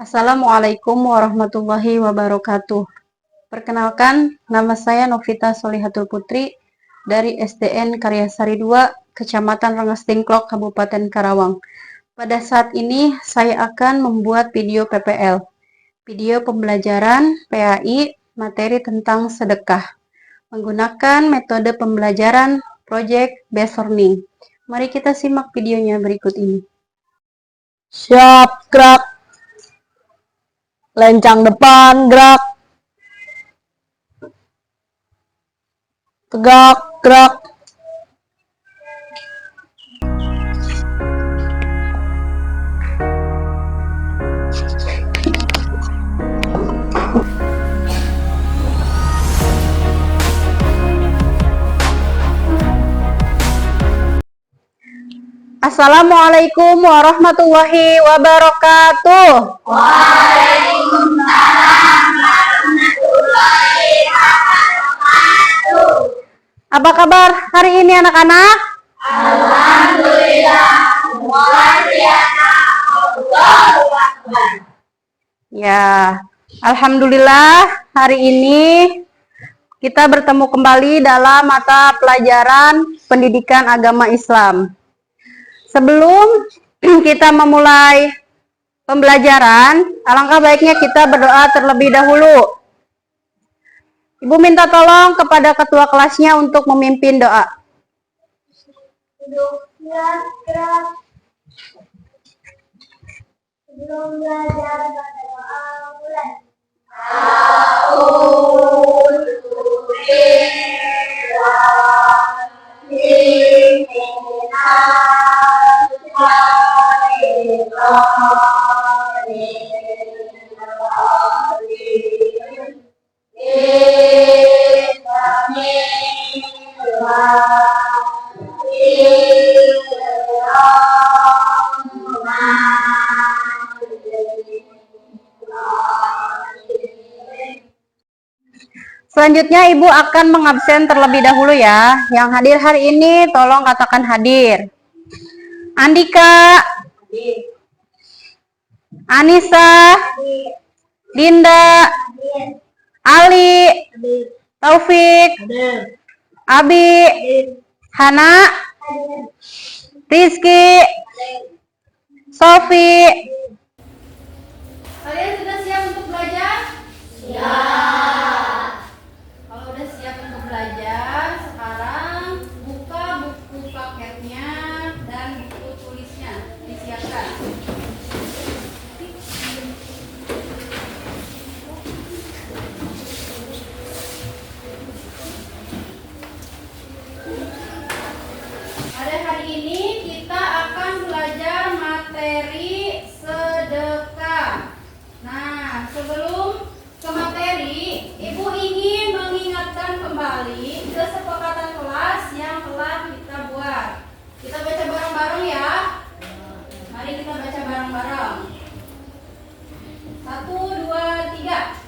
Assalamualaikum warahmatullahi wabarakatuh. Perkenalkan, nama saya Novita Solihatul Putri dari SDN Karyasari 2, Kecamatan Rengas Dengklok, Kabupaten Karawang. Pada saat ini, saya akan membuat video PPL, video pembelajaran PAI, materi tentang sedekah, menggunakan metode pembelajaran Project Based Learning. Mari kita simak videonya berikut ini. Siap, gerak. Lencang depan, gerak. Tegak, gerak. Assalamualaikum warahmatullahi wabarakatuh. Waalaikumsalam warahmatullahi wabarakatuh. Apa kabar hari ini anak-anak? Alhamdulillah, luar biasa. Allahu Akbar. Ya, alhamdulillah hari ini kita bertemu kembali dalam mata pelajaran Pendidikan Agama Islam. Sebelum kita memulai pembelajaran, alangkah baiknya kita berdoa terlebih dahulu. Ibu minta tolong kepada ketua kelasnya untuk memimpin doa. Sebelum belajar pada doa mulai. Selanjutnya Ibu akan mengabsen terlebih dahulu ya. Yang hadir hari ini tolong katakan hadir. Andika, Anissa, Dinda, Ali, Taufik, Abi, Hana, Rizky, Sofi. Kalian sudah siap untuk belajar? Siap. Kalau udah siap untuk belajar, sekarang buka buku paketnya dan buku tulisnya. Disiapkan. Pada hari ini kita akan belajar materi sedekah. Nah, sebelum ke materi, Ibu ingin mengingatkan kembali kesepakatan kelas yang telah kita buat. Kita baca bareng-bareng ya. Mari kita baca bareng-bareng. 1, 2, 3.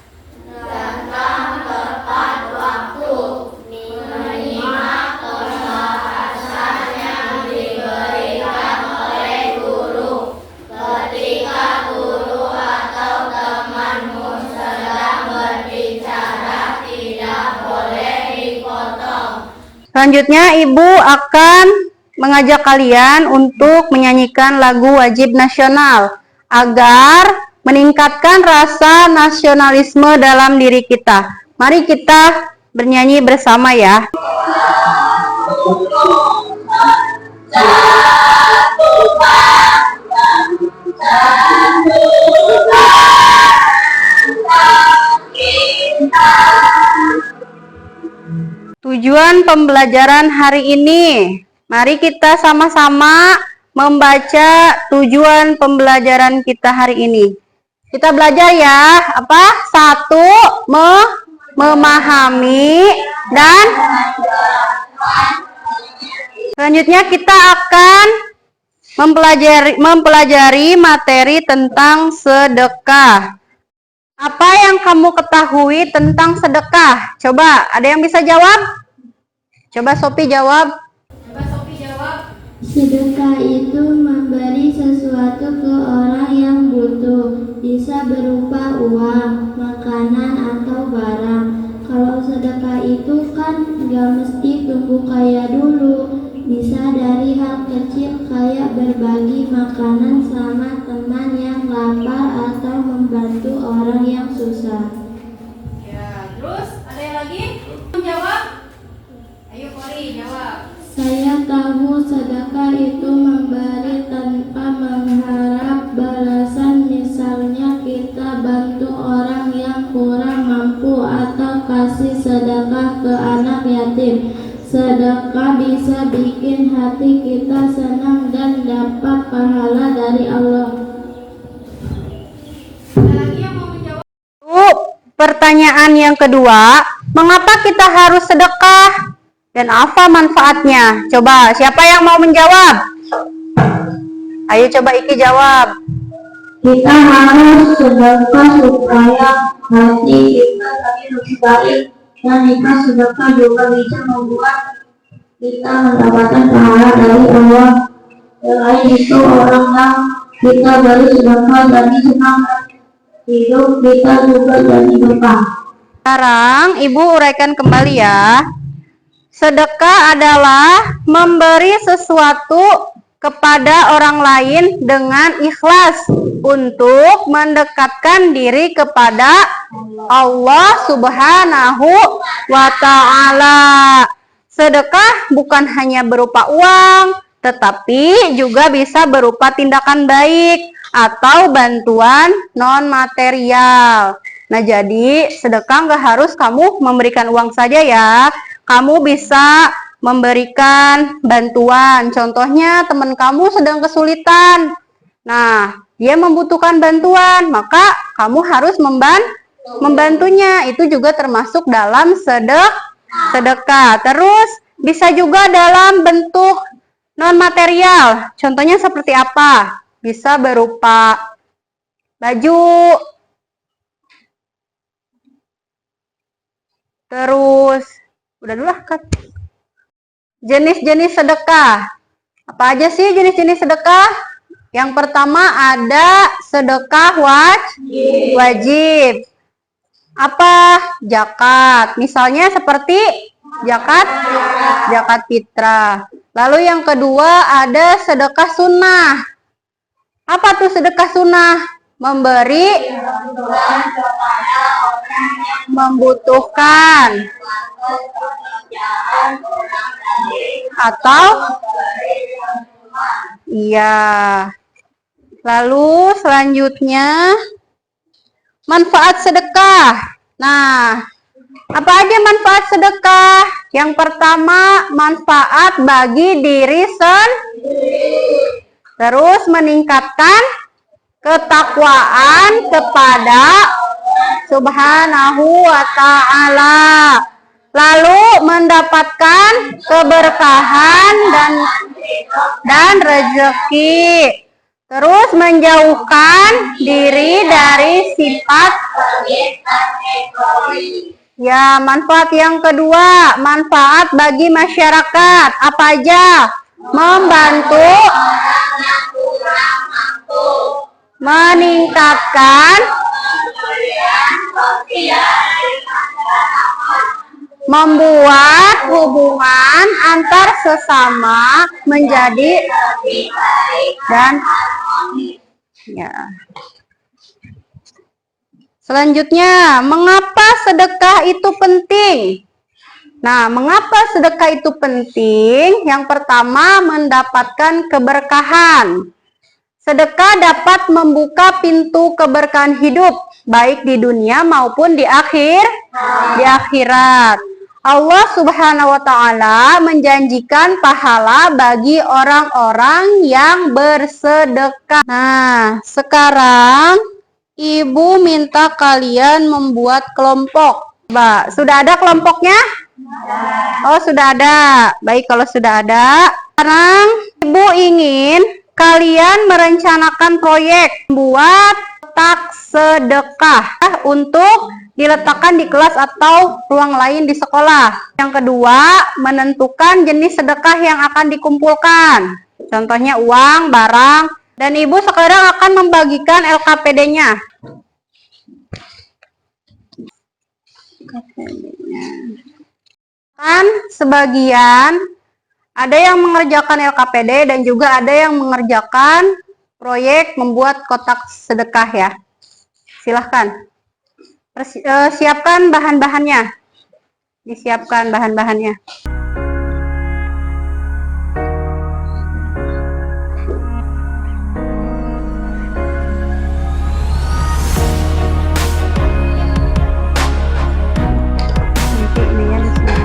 Tentang tepat waktu menerima pembahasan yang diberikan oleh guru ketika guru atau temanmu sedang berbicara, tidak boleh dipotong. Selanjutnya Ibu akan mengajak kalian untuk menyanyikan lagu wajib nasional agar meningkatkan rasa nasionalisme dalam diri kita. Mari kita bernyanyi bersama ya. Tujuan pembelajaran hari ini. Mari kita sama-sama membaca tujuan pembelajaran kita hari ini. Kita belajar ya, apa? 1, memahami, dan selanjutnya kita akan mempelajari materi tentang sedekah. Apa yang kamu ketahui tentang sedekah? Coba, ada yang bisa jawab? Coba Sophie jawab. Coba Sophie jawab. Sedekah itu memberi sesuatu ke orang yang butuh. bisa berupa uang, makanan, atau barang. Kalau sedekah itu kan nggak mesti tunggu kaya dulu, bisa dari hal kecil kayak berbagi makanan sama teman yang lapar atau membantu orang yang susah. Ya, terus ada yang lagi? Menjawab? Ayo Kori, jawab. Saya tahu sedekah itu memberi tanpa mengharap balasan, misalnya kita bantu orang yang kurang mampu atau kasih sedekah ke anak yatim. Sedekah bisa bikin hati kita senang dan dapat pahala dari Allah. Ada lagi yang mau menjawab? Pertanyaan yang kedua, mengapa kita harus sedekah? Dan apa manfaatnya? Coba, siapa yang mau menjawab? Ayo coba Iki jawab. Kita harus sedekah supaya hati kita lebih baik, dan kita sedekah juga bisa membuat kita mendapatkan pahala dari Allah. Selain itu, orang yang kita beri sedekah jadi semangat hidup kita juga jadi berkah. Sekarang Ibu uraikan kembali ya. Sedekah adalah memberi sesuatu kepada orang lain dengan ikhlas untuk mendekatkan diri kepada Allah Subhanahu wa Ta'ala. Sedekah bukan hanya berupa uang, tetapi juga bisa berupa tindakan baik atau bantuan non-material. Nah, jadi sedekah nggak harus kamu memberikan uang saja ya. Kamu bisa memberikan bantuan. Contohnya teman kamu sedang kesulitan. Nah, dia membutuhkan bantuan, maka kamu harus membantunya. Itu juga termasuk dalam sedekah. Terus bisa juga dalam bentuk non-material. Contohnya seperti apa? Bisa berupa baju. Terus udah dulu lah, Kak. Jenis-jenis sedekah. Apa aja sih jenis-jenis sedekah? Yang pertama ada sedekah wajib. Apa? Zakat. Misalnya seperti zakat fitrah. Lalu yang kedua ada sedekah sunnah. Apa tuh sedekah sunnah? Memberi membutuhkan atau iya. Lalu selanjutnya manfaat sedekah. Nah, apa aja manfaat sedekah? Yang pertama, manfaat bagi diri sendiri. Terus meningkatkan ketakwaan kepada Subhanahu wa Ta'ala. Lalu mendapatkan keberkahan dan rezeki. Terus menjauhkan diri dari sifat. Ya, manfaat yang kedua, manfaat bagi masyarakat. Apa aja? Membantu, meningkatkan, membuat hubungan antar sesama menjadi dan ya. Selanjutnya, mengapa sedekah itu penting? Nah, mengapa sedekah itu penting? Yang pertama, mendapatkan keberkahan. Sedekah dapat membuka pintu keberkahan hidup, baik di dunia maupun di akhirat. Allah Subhanahu wa Ta'ala menjanjikan pahala bagi orang-orang yang bersedekah. Nah, sekarang Ibu minta kalian membuat kelompok. Mbak, sudah ada kelompoknya? Oh, sudah ada. Baik, kalau sudah ada. Sekarang Ibu ingin kalian merencanakan proyek membuat kotak sedekah untuk diletakkan di kelas atau ruang lain di sekolah. Yang kedua, menentukan jenis sedekah yang akan dikumpulkan. Contohnya uang, barang, dan Ibu sekarang akan membagikan LKPD-nya. Kan sebagian ada yang mengerjakan LKPD dan juga ada yang mengerjakan proyek membuat kotak sedekah ya. Silahkan. Siapkan bahan-bahannya. Disiapkan bahan-bahannya. Nanti ininya di sini.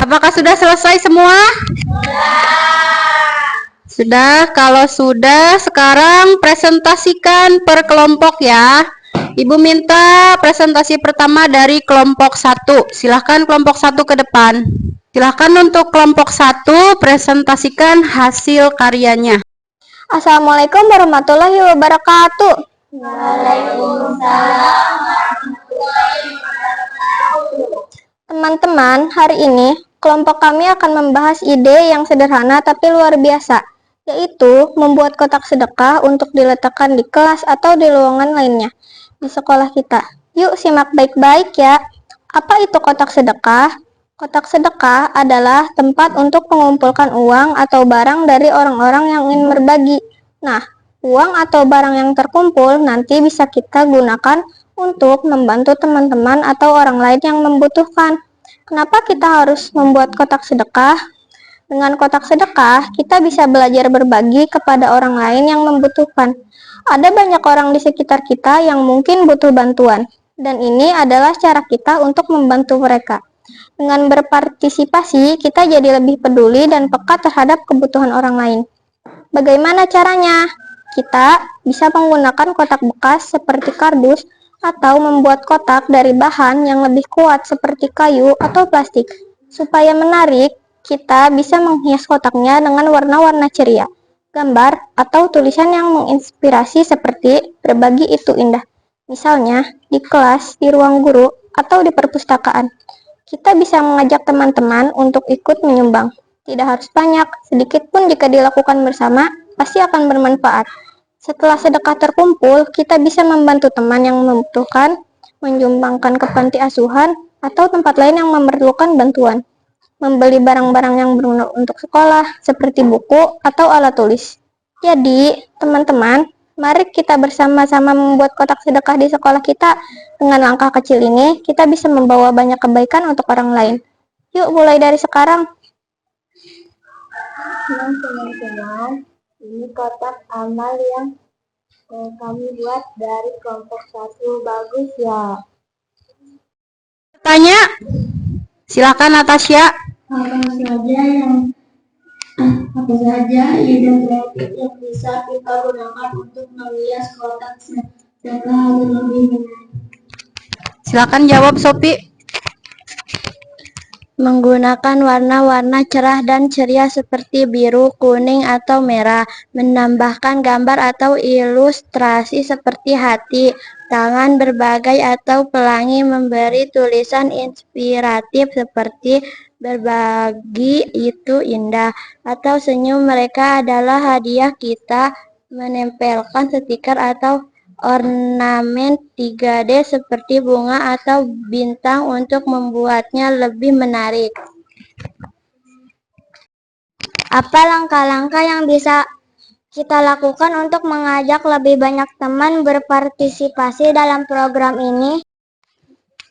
Apakah sudah selesai semua? Sudah. Kalau sudah, sekarang presentasikan per kelompok ya. Ibu minta presentasi pertama dari kelompok 1. Silahkan kelompok 1 ke depan. Silahkan untuk kelompok 1 presentasikan hasil karyanya. Assalamualaikum warahmatullahi wabarakatuh. Teman-teman, hari ini kelompok kami akan membahas ide yang sederhana tapi luar biasa, yaitu membuat kotak sedekah untuk diletakkan di kelas atau di ruangan lainnya di sekolah kita. Yuk simak baik-baik ya. Apa itu kotak sedekah? Kotak sedekah adalah tempat untuk mengumpulkan uang atau barang dari orang-orang yang ingin berbagi. Nah, uang atau barang yang terkumpul nanti bisa kita gunakan untuk membantu teman-teman atau orang lain yang membutuhkan. Kenapa kita harus membuat kotak sedekah? Dengan kotak sedekah, kita bisa belajar berbagi kepada orang lain yang membutuhkan. Ada banyak orang di sekitar kita yang mungkin butuh bantuan, dan ini adalah cara kita untuk membantu mereka. Dengan berpartisipasi, kita jadi lebih peduli dan peka terhadap kebutuhan orang lain. Bagaimana caranya? Kita bisa menggunakan kotak bekas seperti kardus atau membuat kotak dari bahan yang lebih kuat seperti kayu atau plastik. Supaya menarik, kita bisa menghias kotaknya dengan warna-warna ceria, gambar, atau tulisan yang menginspirasi seperti berbagi itu indah. Misalnya, di kelas, di ruang guru, atau di perpustakaan. Kita bisa mengajak teman-teman untuk ikut menyumbang. Tidak harus banyak, sedikit pun jika dilakukan bersama, pasti akan bermanfaat. Setelah sedekah terkumpul, kita bisa membantu teman yang membutuhkan, menyumbangkan ke panti asuhan, atau tempat lain yang memerlukan bantuan. Membeli barang-barang yang berguna untuk sekolah, seperti buku atau alat tulis. Jadi, teman-teman, mari kita bersama-sama membuat kotak sedekah di sekolah kita. Dengan langkah kecil ini, kita bisa membawa banyak kebaikan untuk orang lain. Yuk, mulai dari sekarang. Nah, teman-teman, ini kotak amal yang kami buat dari kelompok 1. Bagus ya? Tanya? Silakan Natasha. Apa saja ide kreatif yang bisa kita gunakan untuk menghias kotak sedekah agar lebih menarik? Silakan jawab Sophie. Menggunakan warna-warna cerah dan ceria seperti biru, kuning, atau merah. Menambahkan gambar atau ilustrasi seperti hati, tangan berbagai atau pelangi. Memberi tulisan inspiratif seperti berbagi itu indah atau senyum mereka adalah hadiah kita. Menempelkan stiker atau ornamen 3D seperti bunga atau bintang untuk membuatnya lebih menarik. Apa langkah-langkah yang bisa kita lakukan untuk mengajak lebih banyak teman berpartisipasi dalam program ini?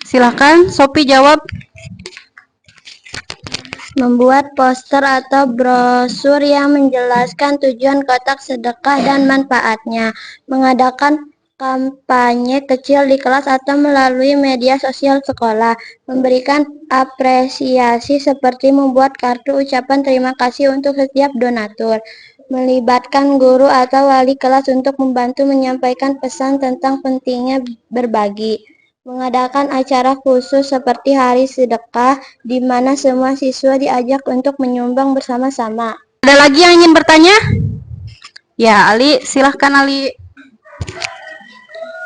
Silakan Sophie jawab. membuat poster atau brosur yang menjelaskan tujuan kotak sedekah dan manfaatnya, mengadakan kampanye kecil di kelas atau melalui media sosial sekolah, memberikan apresiasi seperti membuat kartu ucapan terima kasih untuk setiap donatur, melibatkan guru atau wali kelas untuk membantu menyampaikan pesan tentang pentingnya berbagi, mengadakan acara khusus seperti Hari Sedekah, di mana semua siswa diajak untuk menyumbang bersama-sama. Ada lagi yang ingin bertanya? Ya, Ali, silahkan Ali.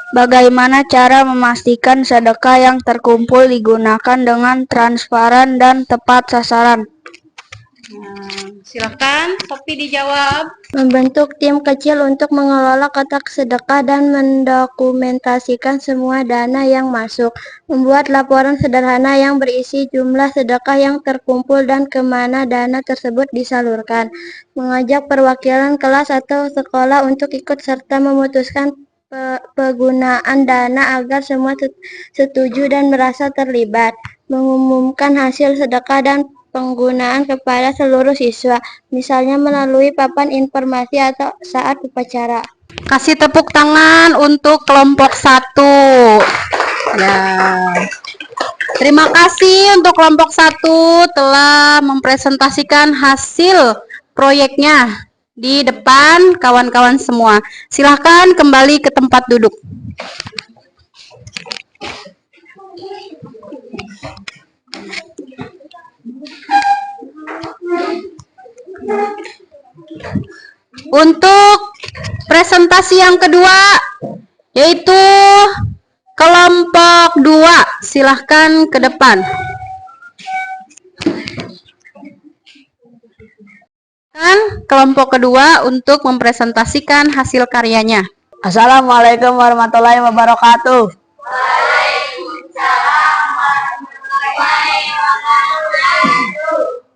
Bagaimana cara memastikan sedekah yang terkumpul digunakan dengan transparan dan tepat sasaran? Silahkan, Sofi dijawab. Membentuk tim kecil untuk mengelola kotak sedekah dan mendokumentasikan semua dana yang masuk. Membuat laporan sederhana yang berisi jumlah sedekah yang terkumpul dan kemana dana tersebut disalurkan. Mengajak perwakilan kelas atau sekolah untuk ikut serta memutuskan penggunaan dana agar semua setuju dan merasa terlibat. Mengumumkan hasil sedekah dan penggunaan kepada seluruh siswa, misalnya melalui papan informasi atau saat upacara. Kasih tepuk tangan untuk kelompok 1. Ya. Terima kasih untuk kelompok 1 telah mempresentasikan hasil proyeknya di depan kawan-kawan semua. Silahkan kembali ke tempat duduk. Untuk presentasi yang kedua, yaitu kelompok 2, silahkan ke depan. Kelompok kedua untuk mempresentasikan hasil karyanya. Assalamualaikum warahmatullahi wabarakatuh.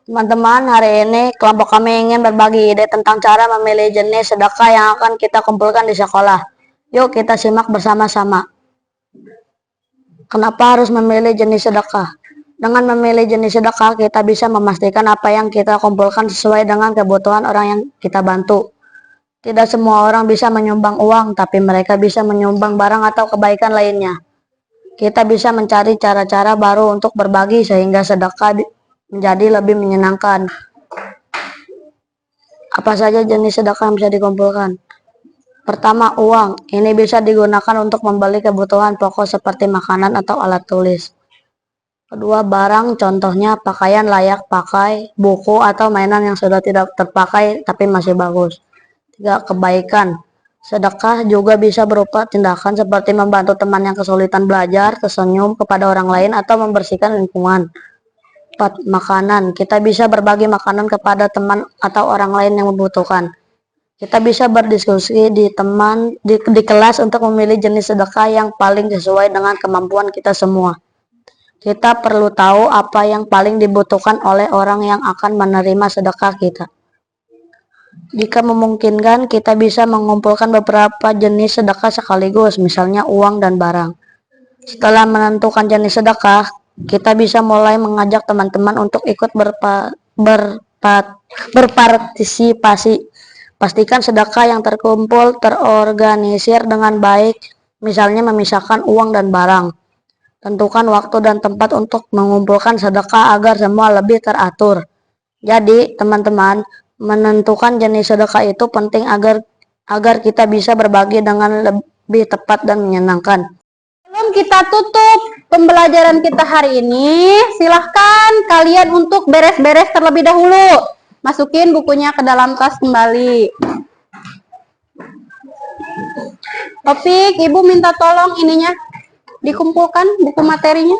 Teman-teman, hari ini kelompok kami ingin berbagi ide tentang cara memilih jenis sedekah yang akan kita kumpulkan di sekolah. Yuk kita simak bersama-sama. Kenapa harus memilih jenis sedekah? Dengan memilih jenis sedekah, kita bisa memastikan apa yang kita kumpulkan sesuai dengan kebutuhan orang yang kita bantu. Tidak semua orang bisa menyumbang uang, tapi mereka bisa menyumbang barang atau kebaikan lainnya. Kita bisa mencari cara-cara baru untuk berbagi sehingga sedekah menjadi lebih menyenangkan. Apa saja jenis sedekah yang bisa dikumpulkan? Pertama, uang. Ini bisa digunakan untuk membeli kebutuhan pokok seperti makanan atau alat tulis. Kedua, barang. Contohnya pakaian layak pakai, buku atau mainan yang sudah tidak terpakai tapi masih bagus. Tiga, kebaikan. Sedekah juga bisa berupa tindakan seperti membantu teman yang kesulitan belajar, tersenyum kepada orang lain, atau membersihkan lingkungan. 4. Makanan. Kita bisa berbagi makanan kepada teman atau orang lain yang membutuhkan. Kita bisa berdiskusi di kelas untuk memilih jenis sedekah yang paling sesuai dengan kemampuan kita semua. Kita perlu tahu apa yang paling dibutuhkan oleh orang yang akan menerima sedekah kita. Jika memungkinkan, kita bisa mengumpulkan beberapa jenis sedekah sekaligus, misalnya uang dan barang. Setelah menentukan jenis sedekah, kita bisa mulai mengajak teman-teman untuk ikut berpartisipasi. Pastikan sedekah yang terkumpul terorganisir dengan baik, misalnya memisahkan uang dan barang. Tentukan waktu dan tempat untuk mengumpulkan sedekah agar semua lebih teratur. Jadi, teman-teman, menentukan jenis sedekah itu penting agar kita bisa berbagi dengan lebih tepat dan menyenangkan. Sebelum kita tutup pembelajaran kita hari ini, silahkan kalian untuk beres-beres terlebih dahulu. Masukin bukunya ke dalam tas kembali. Topik, Ibu minta tolong ininya dikumpulkan buku materinya.